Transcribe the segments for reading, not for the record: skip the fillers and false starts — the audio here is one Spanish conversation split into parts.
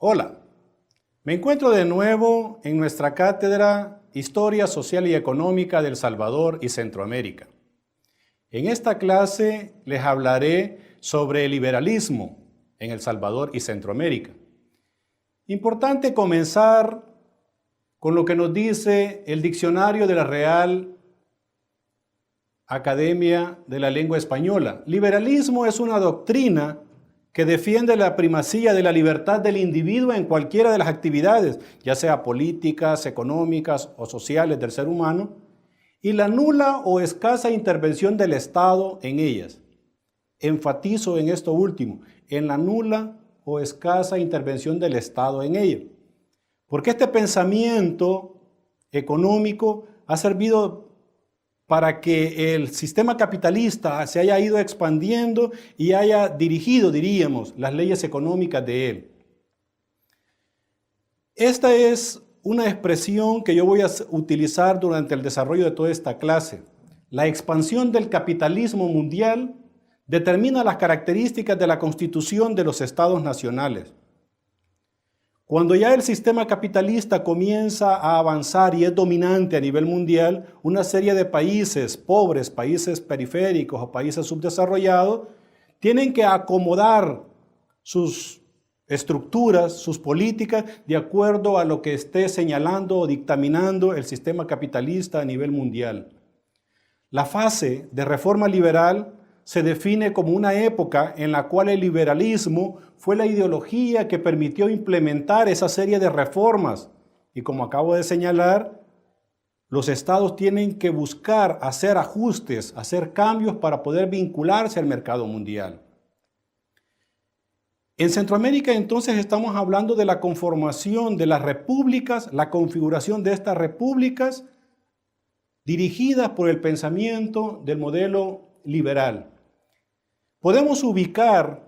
Hola, me encuentro de nuevo en nuestra cátedra Historia Social y Económica de El Salvador y Centroamérica. En esta clase les hablaré sobre el liberalismo en El Salvador y Centroamérica. Importante comenzar con lo que nos dice el diccionario de la Real Academia de la Lengua Española. Liberalismo es una doctrina que defiende la primacía de la libertad del individuo en cualquiera de las actividades, ya sea políticas, económicas o sociales del ser humano, y la nula o escasa intervención del Estado en ellas. Enfatizo en esto último, en la nula o escasa intervención del Estado en ellas. Porque este pensamiento económico ha servido para que el sistema capitalista se haya ido expandiendo y haya dirigido, diríamos, las leyes económicas de él. Esta es una expresión que yo voy a utilizar durante el desarrollo de toda esta clase. La expansión del capitalismo mundial determina las características de la constitución de los estados nacionales. Cuando ya el sistema capitalista comienza a avanzar y es dominante a nivel mundial, una serie de países pobres, países periféricos o países subdesarrollados, tienen que acomodar sus estructuras, sus políticas, de acuerdo a lo que esté señalando o dictaminando el sistema capitalista a nivel mundial. La fase de reforma liberal se define como una época en la cual el liberalismo fue la ideología que permitió implementar esa serie de reformas. Y como acabo de señalar, los estados tienen que buscar hacer ajustes, hacer cambios para poder vincularse al mercado mundial. En Centroamérica entonces estamos hablando de la conformación de las repúblicas, la configuración de estas repúblicas dirigidas por el pensamiento del modelo liberal. Podemos ubicar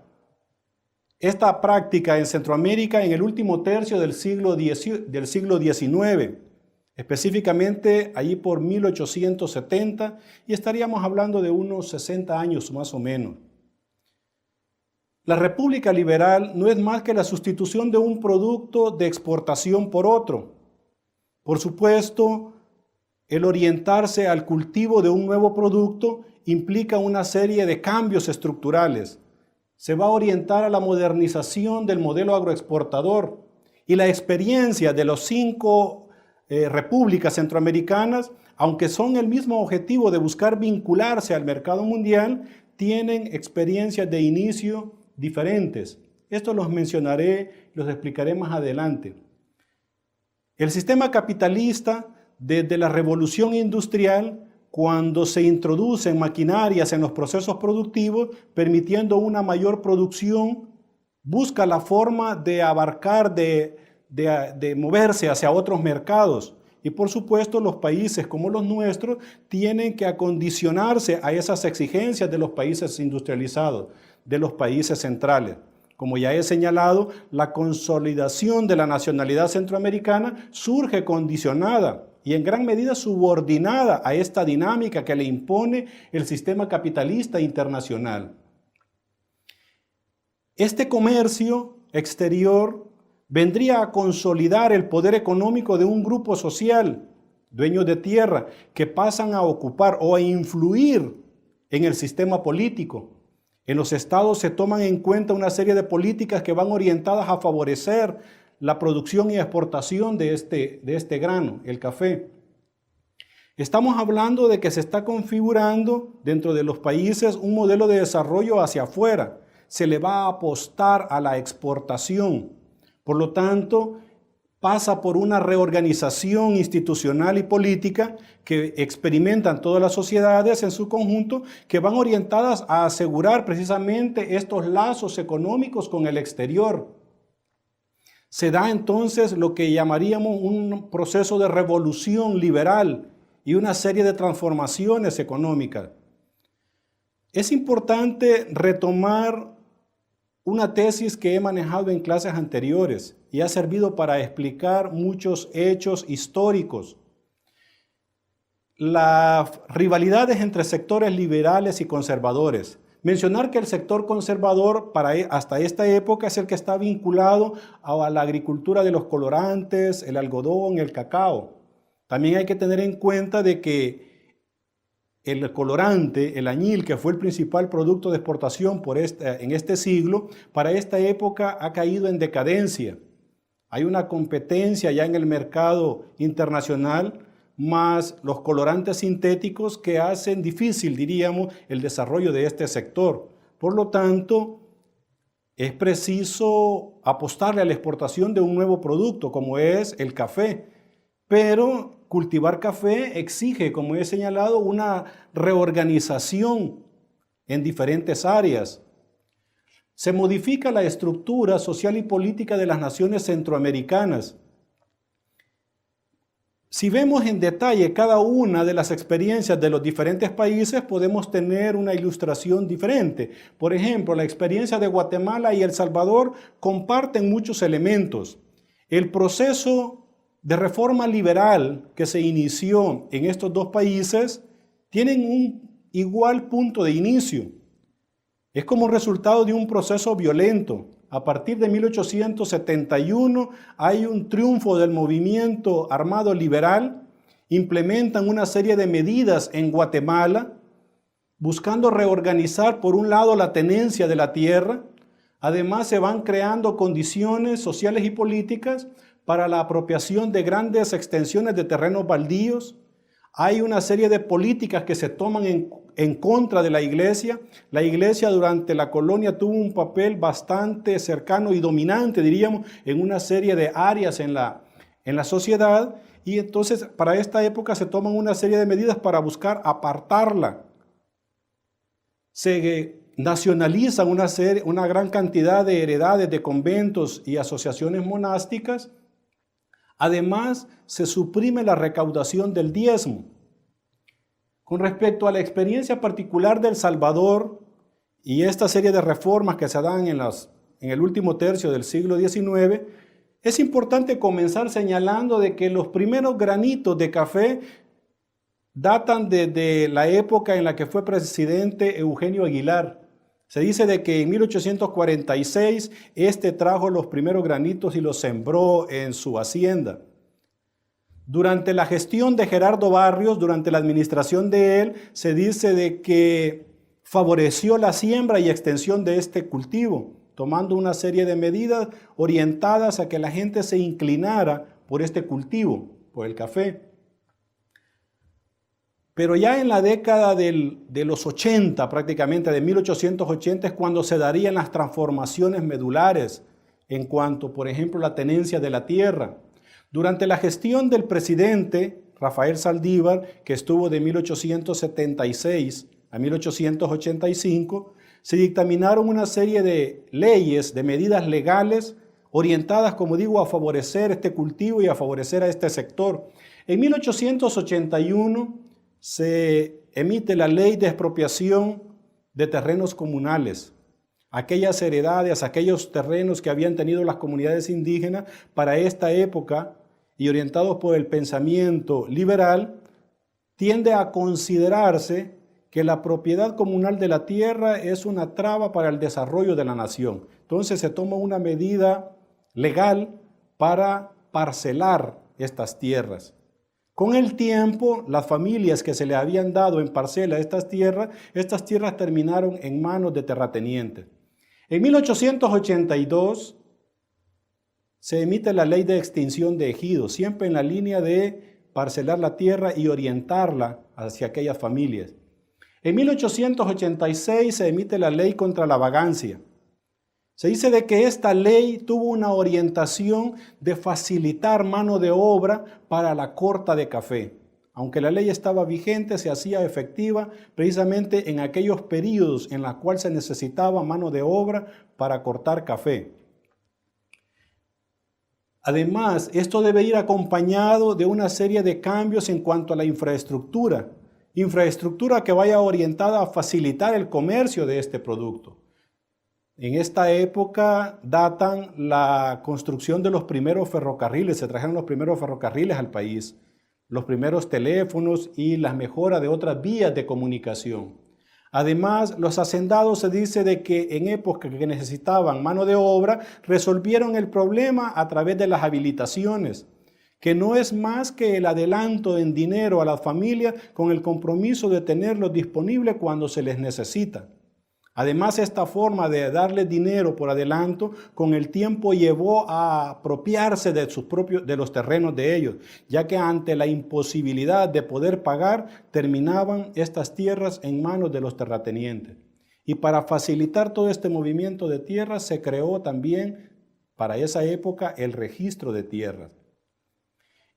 esta práctica en Centroamérica en el último tercio del siglo XIX, específicamente allí por 1870, y estaríamos hablando de unos 60 años más o menos. La república liberal no es más que la sustitución de un producto de exportación por otro. Por supuesto, el orientarse al cultivo de un nuevo producto implica una serie de cambios estructurales. Se va a orientar a la modernización del modelo agroexportador, y la experiencia de las 5 repúblicas centroamericanas, aunque son el mismo objetivo de buscar vincularse al mercado mundial, tienen experiencias de inicio diferentes. Esto los mencionaré, los explicaré más adelante. El sistema capitalista, desde la revolución industrial, cuando se introducen maquinarias en los procesos productivos, permitiendo una mayor producción, busca la forma de abarcar, de moverse hacia otros mercados. Y por supuesto, los países como los nuestros tienen que acondicionarse a esas exigencias de los países industrializados, de los países centrales. Como ya he señalado, la consolidación de la nacionalidad centroamericana surge condicionada y en gran medida subordinada a esta dinámica que le impone el sistema capitalista internacional. Este comercio exterior vendría a consolidar el poder económico de un grupo social, dueños de tierra, que pasan a ocupar o a influir en el sistema político. En los estados se toman en cuenta una serie de políticas que van orientadas a favorecer la producción y exportación de este grano, el café. Estamos hablando de que se está configurando dentro de los países un modelo de desarrollo hacia afuera. Se le va a apostar a la exportación. Por lo tanto, pasa por una reorganización institucional y política que experimentan todas las sociedades en su conjunto, que van orientadas a asegurar precisamente estos lazos económicos con el exterior. Se da entonces lo que llamaríamos un proceso de revolución liberal y una serie de transformaciones económicas. Es importante retomar una tesis que he manejado en clases anteriores y ha servido para explicar muchos hechos históricos. Las rivalidades entre sectores liberales y conservadores Mencionar que el sector conservador hasta esta época es el que está vinculado a la agricultura de los colorantes, el algodón, el cacao. También hay que tener en cuenta de que el colorante, el añil, que fue el principal producto de exportación en este siglo, para esta época ha caído en decadencia. Hay una competencia ya en el mercado internacional, más los colorantes sintéticos que hacen difícil, diríamos, el desarrollo de este sector. Por lo tanto, es preciso apostarle a la exportación de un nuevo producto, como es el café. Pero cultivar café exige, como he señalado, una reorganización en diferentes áreas. Se modifica la estructura social y política de las naciones centroamericanas. Si vemos en detalle cada una de las experiencias de los diferentes países, podemos tener una ilustración diferente. Por ejemplo, la experiencia de Guatemala y El Salvador comparten muchos elementos. El proceso de reforma liberal que se inició en estos dos países tienen un igual punto de inicio. Es como resultado de un proceso violento. A partir de 1871 hay un triunfo del movimiento armado liberal. Implementan una serie de medidas en Guatemala, buscando reorganizar por un lado la tenencia de la tierra. Además se van creando condiciones sociales y políticas para la apropiación de grandes extensiones de terrenos baldíos. Hay una serie de políticas que se toman en contra de la iglesia. La iglesia durante la colonia tuvo un papel bastante cercano y dominante, diríamos, en una serie de áreas en la sociedad. Y entonces para esta época se toman una serie de medidas para buscar apartarla. Se nacionalizan una gran cantidad de heredades de conventos y asociaciones monásticas. Además, se suprime la recaudación del diezmo. Con respecto a la experiencia particular de El Salvador y esta serie de reformas que se dan en el último tercio del siglo XIX, es importante comenzar señalando de que los primeros granitos de café datan desde la época en la que fue presidente Eugenio Aguilar. Se dice de que en 1846 trajo los primeros granitos y los sembró en su hacienda. Durante la gestión de Gerardo Barrios, durante la administración de él, se dice de que favoreció la siembra y extensión de este cultivo, tomando una serie de medidas orientadas a que la gente se inclinara por este cultivo, por el café. Pero ya en la década de los 80, prácticamente de 1880, es cuando se darían las transformaciones medulares en cuanto, por ejemplo, la tenencia de la tierra. Durante la gestión del presidente Rafael Saldívar, que estuvo de 1876 a 1885, se dictaminaron una serie de leyes, de medidas legales orientadas, como digo, a favorecer este cultivo y a favorecer a este sector. En 1881 se emite la ley de expropiación de terrenos comunales, aquellas heredades, aquellos terrenos que habían tenido las comunidades indígenas para esta época y orientados por el pensamiento liberal, tiende a considerarse que la propiedad comunal de la tierra es una traba para el desarrollo de la nación. Entonces se toma una medida legal para parcelar estas tierras. Con el tiempo, las familias que se le habían dado en parcela estas tierras terminaron en manos de terratenientes. En 1882 se emite la ley de extinción de ejidos, siempre en la línea de parcelar la tierra y orientarla hacia aquellas familias. En 1886 se emite la ley contra la vagancia. Se dice de que esta ley tuvo una orientación de facilitar mano de obra para la corta de café. Aunque la ley estaba vigente, se hacía efectiva precisamente en aquellos periodos en los cuales se necesitaba mano de obra para cortar café. Además, esto debe ir acompañado de una serie de cambios en cuanto a la infraestructura. Infraestructura que vaya orientada a facilitar el comercio de este producto. En esta época datan la construcción de los primeros ferrocarriles, se trajeron los primeros ferrocarriles al país, los primeros teléfonos y las mejoras de otras vías de comunicación. Además, los hacendados se dice de que en épocas que necesitaban mano de obra, resolvieron el problema a través de las habilitaciones, que no es más que el adelanto en dinero a las familias con el compromiso de tenerlos disponibles cuando se les necesita. Además, esta forma de darle dinero por adelanto con el tiempo llevó a apropiarse de los terrenos de ellos, ya que ante la imposibilidad de poder pagar, terminaban estas tierras en manos de los terratenientes. Y para facilitar todo este movimiento de tierras, se creó también para esa época el registro de tierras.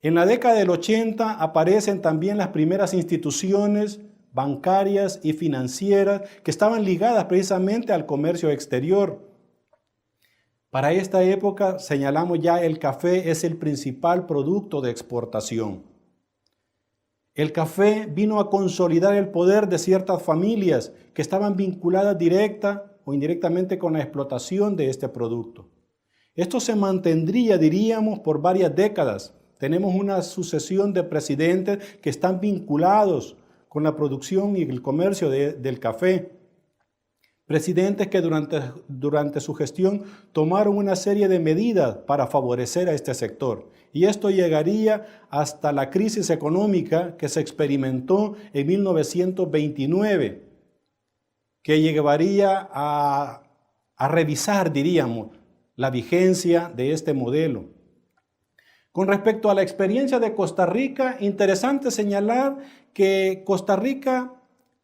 En la década del 80 aparecen también las primeras instituciones bancarias y financieras que estaban ligadas precisamente al comercio exterior. Para esta época, señalamos ya, el café es el principal producto de exportación. El café vino a consolidar el poder de ciertas familias que estaban vinculadas directa o indirectamente con la explotación de este producto. Esto se mantendría, diríamos, por varias décadas. Tenemos una sucesión de presidentes que están vinculados con la producción y el comercio del café. Presidentes que durante su gestión tomaron una serie de medidas para favorecer a este sector. Y esto llegaría hasta la crisis económica que se experimentó en 1929, que llevaría a revisar, diríamos, la vigencia de este modelo. Con respecto a la experiencia de Costa Rica, interesante señalar que Costa Rica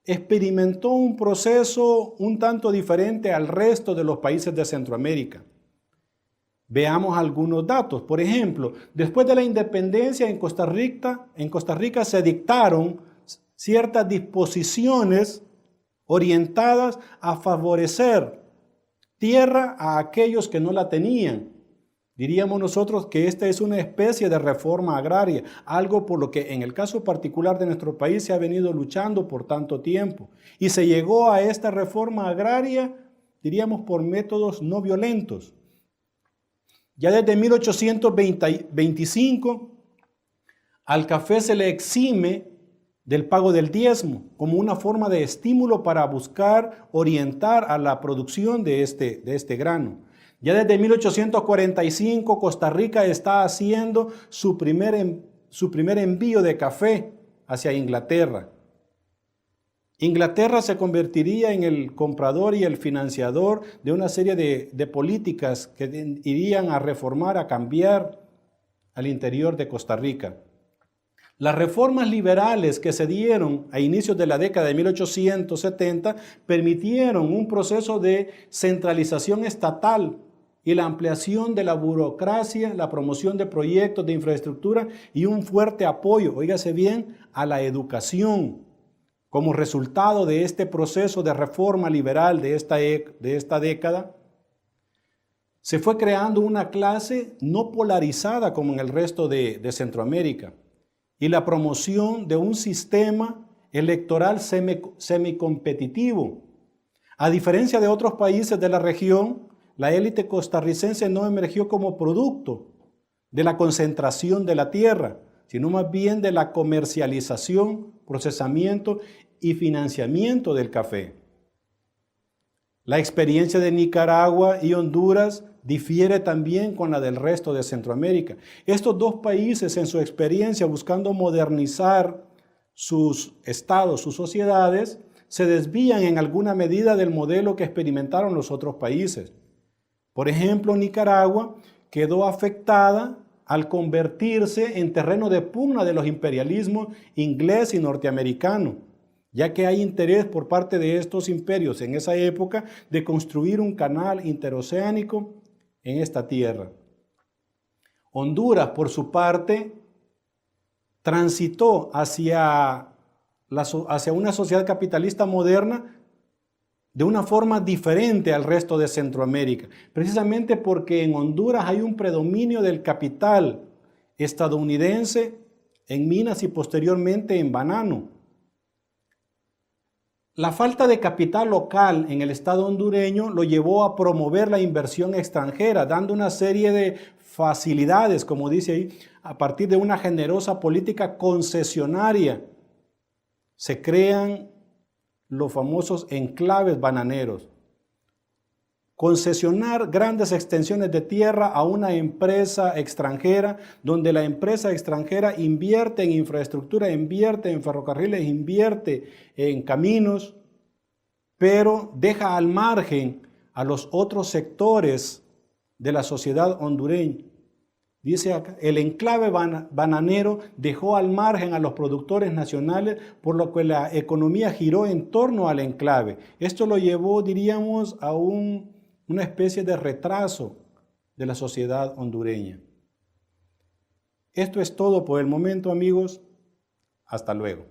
experimentó un proceso un tanto diferente al resto de los países de Centroamérica. Veamos algunos datos. Por ejemplo, después de la independencia en Costa Rica se dictaron ciertas disposiciones orientadas a favorecer tierra a aquellos que no la tenían. Diríamos nosotros que esta es una especie de reforma agraria, algo por lo que en el caso particular de nuestro país se ha venido luchando por tanto tiempo. Y se llegó a esta reforma agraria, diríamos, por métodos no violentos. Ya desde 1825 al café se le exime del pago del diezmo como una forma de estímulo para buscar orientar a la producción de este grano. Ya desde 1845 Costa Rica está haciendo su primer envío de café hacia Inglaterra. Inglaterra se convertiría en el comprador y el financiador de una serie de políticas que irían a reformar, a cambiar al interior de Costa Rica. Las reformas liberales que se dieron a inicios de la década de 1870 permitieron un proceso de centralización estatal y la ampliación de la burocracia, la promoción de proyectos de infraestructura y un fuerte apoyo, óigase bien, a la educación. Como resultado de este proceso de reforma liberal de esta década, se fue creando una clase no polarizada como en el resto de Centroamérica y la promoción de un sistema electoral semicompetitivo. A diferencia de otros países de la región, la élite costarricense no emergió como producto de la concentración de la tierra, sino más bien de la comercialización, procesamiento y financiamiento del café. La experiencia de Nicaragua y Honduras difiere también con la del resto de Centroamérica. Estos dos países, en su experiencia buscando modernizar sus estados, sus sociedades, se desvían en alguna medida del modelo que experimentaron los otros países. Por ejemplo, Nicaragua quedó afectada al convertirse en terreno de pugna de los imperialismos inglés y norteamericano, ya que hay interés por parte de estos imperios en esa época de construir un canal interoceánico en esta tierra. Honduras, por su parte, transitó hacia una sociedad capitalista moderna de una forma diferente al resto de Centroamérica, precisamente porque en Honduras hay un predominio del capital estadounidense en minas y posteriormente en banano. La falta de capital local en el estado hondureño lo llevó a promover la inversión extranjera, dando una serie de facilidades, como dice ahí, a partir de una generosa política concesionaria. Se crean los famosos enclaves bananeros. Concesionar grandes extensiones de tierra a una empresa extranjera, donde la empresa extranjera invierte en infraestructura, invierte en ferrocarriles, invierte en caminos, pero deja al margen a los otros sectores de la sociedad hondureña. Dice acá, el enclave bananero dejó al margen a los productores nacionales, por lo que la economía giró en torno al enclave. Esto lo llevó, diríamos, a una especie de retraso de la sociedad hondureña. Esto es todo por el momento, amigos. Hasta luego.